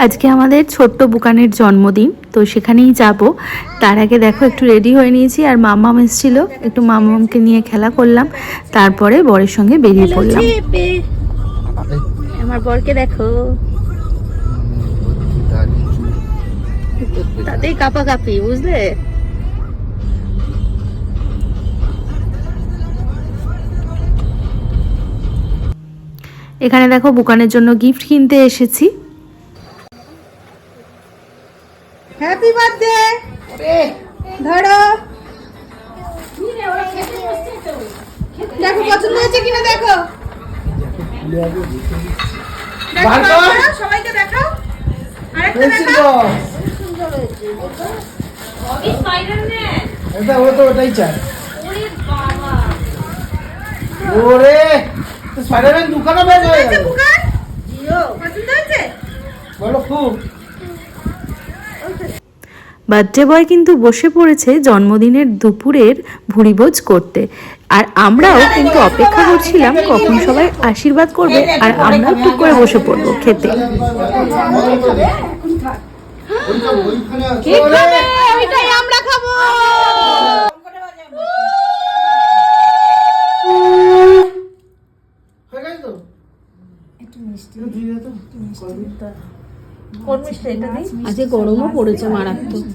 আজকে আমাদের ছোট্ট বুকানের জন্মদিন, তো সেখানেই যাব। তার আগে দেখো একটু রেডি হয়ে নিয়েছি, আর মাম্মাম এসেছিল, একটু মাম্মামকে নিয়ে খেলা করলাম, তারপরে বরের সঙ্গে বেরিয়ে পড়লাম। আমার বরকে দেখো, তাতেই কাঁপাকাঁপি, বুঝলে। এখানে দেখো বুকানের জন্য গিফট কিনতে এসেছি। Happy birthday. ধরো, দেখো পছন্দ হয়েছে কিনা, দেখো সবাইকে দেখাও। আরেকটা দেখাও। সুন্দর হয়েছে, স্পাইডারম্যান। এটা ও তো ওটাই চায়। ওরে বাবা, ওরে স্পাইডারম্যান দুখানা ব্যাগ হয়ে গেল। জিও পছন্দ হয়েছে, বলো খুব। বার্থডে বয় কিন্তু বসে পড়েছে জন্মদিনের দুপুরের ভুরিভোজ করতে, আর আমরাও কিন্তু অপেক্ষা করছিলাম কখন সবাই আশীর্বাদ করবে, আর আমরাও টুক করে বসে পড়বো খেতে। আমরা খাবো। আজকে গরমও পড়েছে মারাত্মক।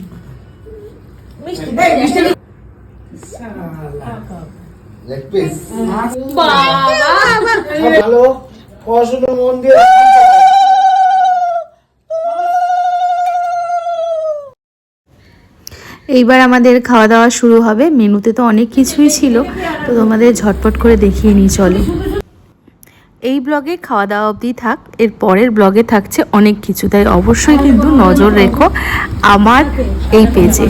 ভালো পড়াশোনা মন দিয়ে। এইবার আমাদের খাওয়া দাওয়া শুরু হবে। মেনুতে তো অনেক কিছুই ছিল, তো তোমাদের ঝটপট করে দেখিয়ে নিই চলো। এই ব্লগে খাওয়া দাওয়া অবধি থাক, এর পরের ব্লগে থাকছে অনেক কিছু, তাই অবশ্যই কিন্তু নজর রেখো আমার এই পেজে।